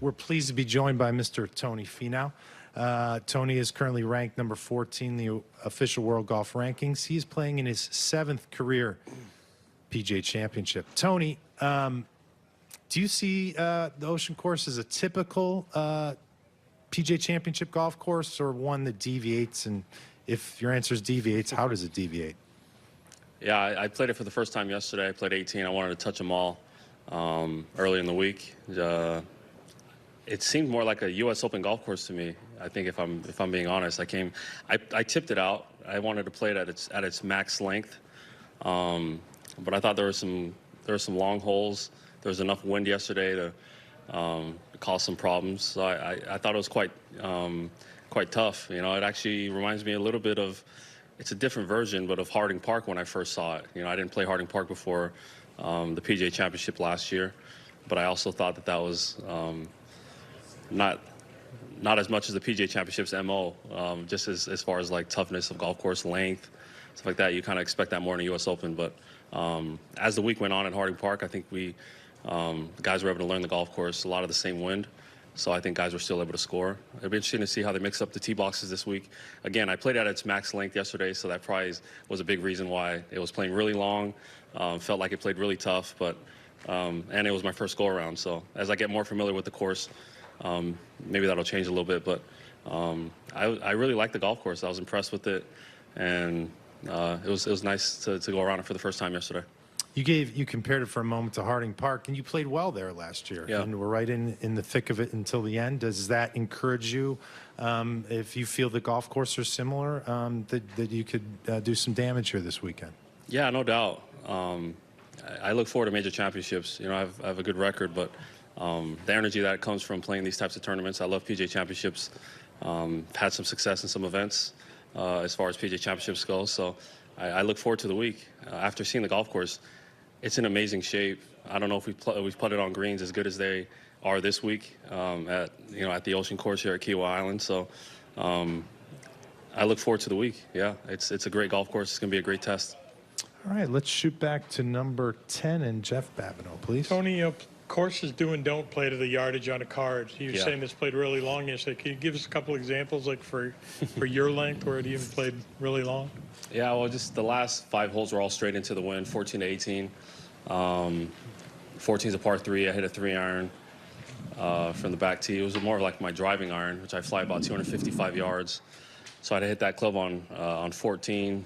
We're pleased to be joined by Mr. Tony Finau. Tony is currently ranked number 14 in the official world golf rankings. He's playing in his 7th career PGA Championship. Tony, do you see the Ocean Course as a typical PGA Championship golf course, or one that deviates? And if your answer is deviates, how does it deviate? Yeah, I played it for the first time yesterday. I played 18. I wanted to touch them all early in the week. It seemed more like a U.S. Open golf course to me. I think if I'm being honest, I tipped it out. I wanted to play it at its max length, but I thought there were some long holes. There was enough wind yesterday to cause some problems. So I thought it was quite tough. You know, it actually reminds me a little bit of, it's a different version, but of Harding Park when I first saw it. You know, I didn't play Harding Park before the PGA Championship last year, but I also thought that was not as much as the PGA Championship's MO, just as far as like toughness of golf course length, stuff like that. You kind of expect that more in the U.S. Open, but as the week went on at Harding Park, I think the guys were able to learn the golf course, a lot of the same wind. So I think guys were still able to score. It'll be interesting to see how they mix up the tee boxes this week. Again, I played at its max length yesterday, so that probably was a big reason why it was playing really long. Felt like it played really tough, but and it was my first go-around. So as I get more familiar with the course, maybe that'll change a little bit. But I really liked the golf course. I was impressed with it, and it was nice to go around it for the first time yesterday. You compared it for a moment to Harding Park, and you played well there last year. Yeah. And we're right in the thick of it until the end. Does that encourage you, if you feel the golf course are similar, that you could do some damage here this weekend? Yeah, no doubt. I look forward to major championships. You know, I have a good record, but the energy that comes from playing these types of tournaments, I love PGA Championships. Had some success in some events as far as PGA Championships go. So I look forward to the week. After seeing the golf course, it's in amazing shape. I don't know if we've putted on greens as good as they are this week at the Ocean Course here at Kiawah Island. So I look forward to the week. Yeah, it's a great golf course. It's going to be a great test. All right, let's shoot back to number 10 and Jeff Babineau, please. Tony, courses do and don't play to the yardage on a card. You were saying this played really long yesterday. Can you give us a couple examples, like for your length, where it even played really long? Yeah, well, just the last 5 holes were all straight into the wind, 14 to 18. 14's a par 3. I hit a 3-iron from the back tee. It was more of like my driving iron, which I fly about 255 yards. So I had to hit that club on 14.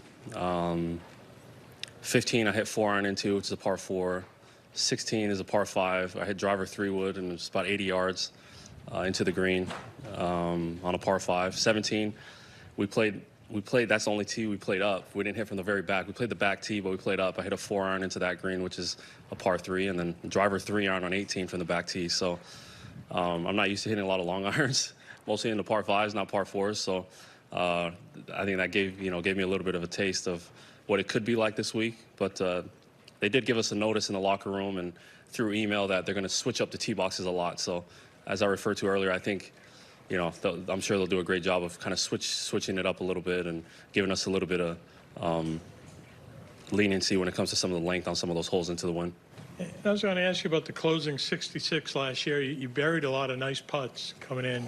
15, I hit 4-iron into, which is a par 4. 16 is a par 5. I hit driver 3-wood, and it's about 80 yards into the green on a par 5. 17, we played. That's the only tee we played up. We didn't hit from the very back. We played the back tee, but we played up. I hit a 4-iron into that green, which is a par 3, and then driver 3-iron on 18 from the back tee. So I'm not used to hitting a lot of long irons, mostly into par 5s, not par 4s. So I think that gave me a little bit of a taste of what it could be like this week. But they did give us a notice in the locker room and through email that they're going to switch up the tee boxes a lot. So as I referred to earlier, I think, I'm sure they'll do a great job of kind of switching it up a little bit and giving us a little bit of leniency when it comes to some of the length on some of those holes into the wind. I was going to ask you about the closing 66 last year. You buried a lot of nice putts coming in.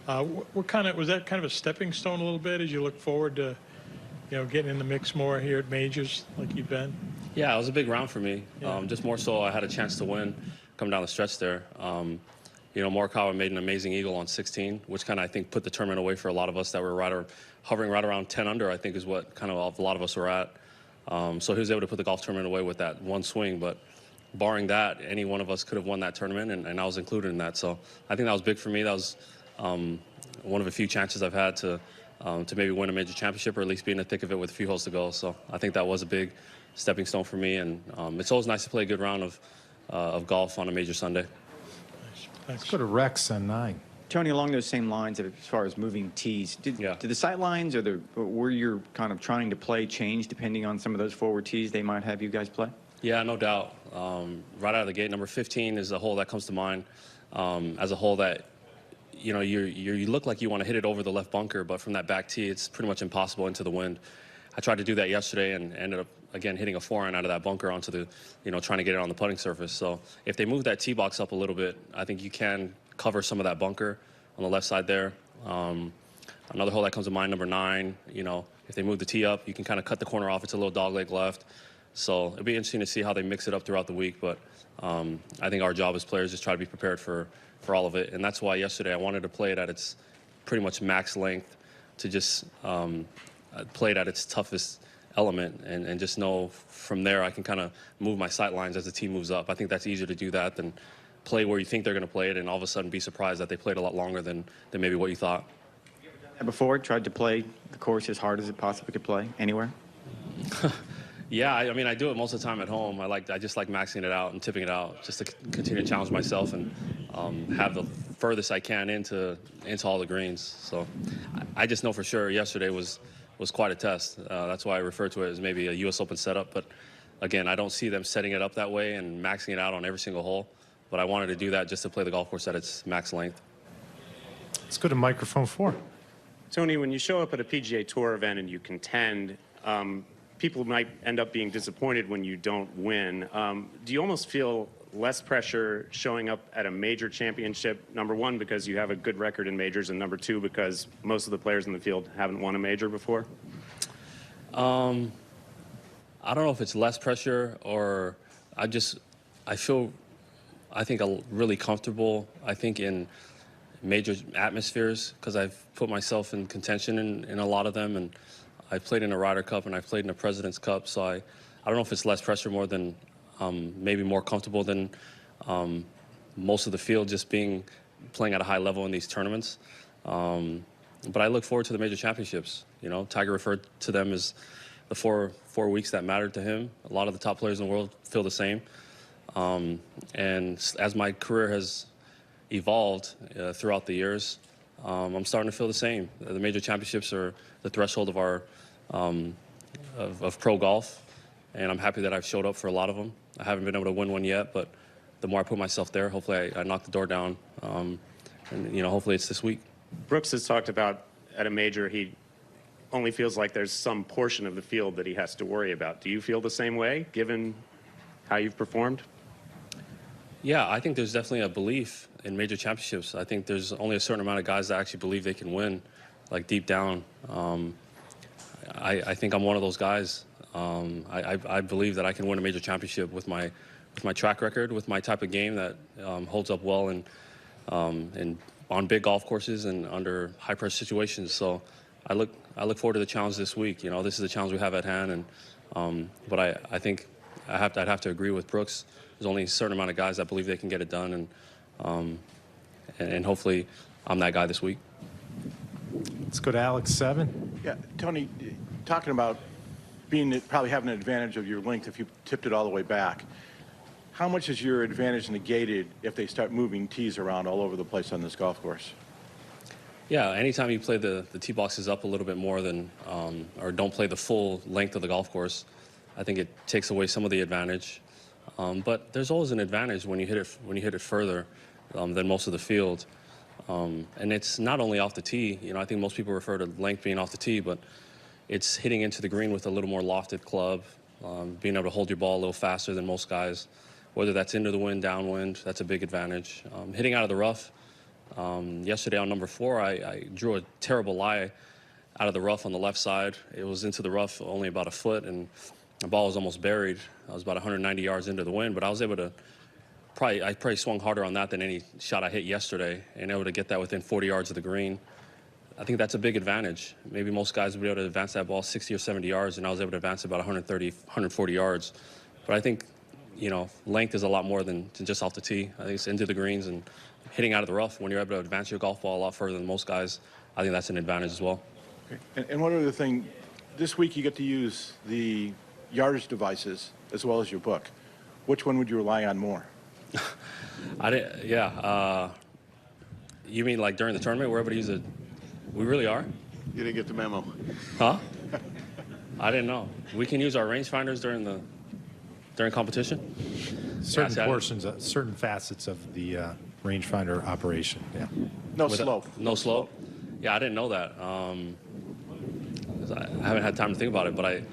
Was that kind of a stepping stone a little bit as you look forward to, getting in the mix more here at majors like you've been? Yeah, it was a big round for me. Yeah. Just more so I had a chance to win coming down the stretch there. Morikawa made an amazing eagle on 16, which kind of, I think, put the tournament away for a lot of us that were hovering right around 10 under, I think is what kind of a lot of us were at. So he was able to put the golf tournament away with that one swing. But barring that, any one of us could have won that tournament, and I was included in that. So I think that was big for me. That was one of a few chances I've had to maybe win a major championship, or at least be in the thick of it with a few holes to go. So I think that was a big stepping stone for me. And it's always nice to play a good round of golf on a major Sunday. Let's go to Rex on 9. Tony, along those same lines, as far as moving tees, did the sight lines or where you're kind of trying to play change depending on some of those forward tees they might have you guys play? Yeah, no doubt. Right out of the gate, number 15 is a hole that comes to mind as a hole that, you look like you want to hit it over the left bunker, but from that back tee, it's pretty much impossible into the wind. I tried to do that yesterday and ended up, again, hitting a 4-iron out of that bunker onto the, trying to get it on the putting surface. So if they move that tee box up a little bit, I think you can cover some of that bunker on the left side there. Another hole that comes to mind, number 9, you know, if they move the tee up, you can kind of cut the corner off. It's a little dogleg left. So it'll be interesting to see how they mix it up throughout the week. But I think our job as players is try to be prepared for all of it. And that's why yesterday I wanted to play it at its pretty much max length, to just play it at its toughest element and just know from there I can kind of move my sight lines as the tee moves up. I think that's easier to do that than play where you think they're going to play it and all of a sudden be surprised that they played a lot longer than maybe what you thought. Before, tried to play the course as hard as it possibly could play anywhere? Yeah, I mean, I do it most of the time at home. I just like maxing it out and tipping it out just to continue to challenge myself and have the furthest I can into all the greens. So I just know for sure yesterday was quite a test. That's why I refer to it as maybe a U.S. Open setup. But again, I don't see them setting it up that way and maxing it out on every single hole. But I wanted to do that just to play the golf course at its max length. Let's go to microphone 4. Tony, when you show up at a PGA Tour event and you contend, people might end up being disappointed when you don't win. Do you almost feel less pressure showing up at a major championship, number one, because you have a good record in majors, and number two, because most of the players in the field haven't won a major before? I don't know if it's less pressure or I feel, I think, really comfortable, I think, in major atmospheres because I've put myself in contention in a lot of them, and I've played in a Ryder Cup and I've played in a President's Cup, so I don't know if it's less pressure more than maybe more comfortable than most of the field just playing at a high level in these tournaments. But I look forward to the major championships. You know, Tiger referred to them as the four weeks that mattered to him. A lot of the top players in the world feel the same. And as my career has evolved throughout the years, I'm starting to feel the same. The major championships are the threshold of our of pro golf, and I'm happy that I've showed up for a lot of them. I haven't been able to win one yet, but the more I put myself there, hopefully I knock the door down, and you know, hopefully it's this week. Brooks has talked about at a major he only feels like there's some portion of the field that he has to worry about. Do you feel the same way, given how you've performed? Yeah, I think there's definitely a belief in major championships. I think there's only a certain amount of guys that actually believe they can win, like deep down. I think I'm one of those guys. I believe that I can win a major championship with my track record, with my type of game that holds up well and on big golf courses and under high pressure situations. So I look forward to the challenge this week. You know, this is the challenge we have at hand, and but I think I'd have to agree with Brooks. There's only a certain amount of guys that believe they can get it done, and hopefully I'm that guy this week. Let's go to Alex 7. Yeah, Tony, talking about probably having an advantage of your length if you tipped it all the way back. How much is your advantage negated if they start moving tees around all over the place on this golf course? Yeah, anytime you play the tee boxes up a little bit more than, or don't play the full length of the golf course, I think it takes away some of the advantage. But there's always an advantage when you hit it further than most of the field. And it's not only off the tee. You know, I think most people refer to length being off the tee, but it's hitting into the green with a little more lofted club, being able to hold your ball a little faster than most guys. Whether that's into the wind, downwind, that's a big advantage. Hitting out of the rough. Yesterday on number 4, I drew a terrible lie out of the rough on the left side. It was into the rough only about a foot, and the ball was almost buried. I was about 190 yards into the wind, but I was able to I probably swung harder on that than any shot I hit yesterday, and able to get that within 40 yards of the green. I think that's a big advantage. Maybe most guys would be able to advance that ball 60 or 70 yards, and I was able to advance it about 130, 140 yards. But I think, you know, length is a lot more than just off the tee. I think it's into the greens and hitting out of the rough. When you're able to advance your golf ball a lot further than most guys, I think that's an advantage as well. Okay. And one other thing, this week you get to use the yardage devices as well as your book. Which one would you rely on more? You mean like during the tournament, we're able to use it? We really are? You didn't get the memo. Huh? I didn't know. We can use our rangefinders during competition? Certain portions, certain facets of the rangefinder operation, yeah. No slope. No slope? Yeah, I didn't know that. I haven't had time to think about it, but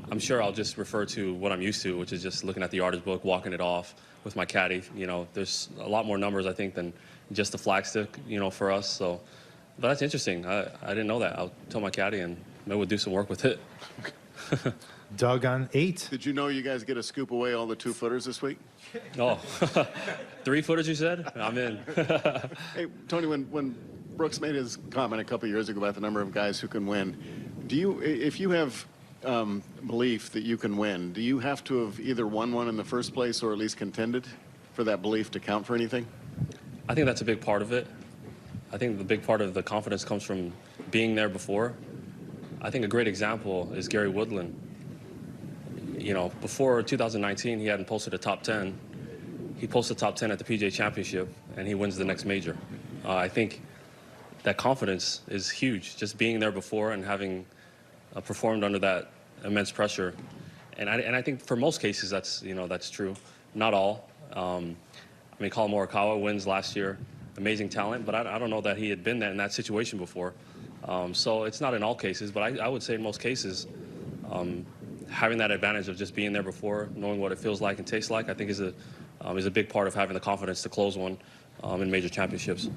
I'm sure I'll just refer to what I'm used to, which is just looking at the yardage book, walking it off with my caddy. You know, there's a lot more numbers, I think, than just the flag stick, you know, for us. So, but that's interesting. I didn't know that. I'll tell my caddy, and maybe we'll do some work with it. Doug on 8. Did you know you guys get to scoop away all the 2-footers this week? Oh, 3-footers, you said? I'm in. Hey, Tony, when Brooks made his comment a couple years ago about the number of guys who can win, if you have belief that you can win, do you have to have either won one in the first place or at least contended for that belief to count for anything? I think that's a big part of it. I think the big part of the confidence comes from being there before. I think a great example is Gary Woodland. You know, before 2019, he hadn't posted a top 10. He posted top 10 at the PGA Championship, and he wins the next major. I think that confidence is huge, just being there before and having performed under that immense pressure. And I think for most cases, that's true. Not all. I mean, Colin Morikawa wins last year. Amazing talent, but I don't know that he had been in that situation before. So it's not in all cases, but I would say in most cases, having that advantage of just being there before, knowing what it feels like and tastes like, I think is a big part of having the confidence to close one in major championships.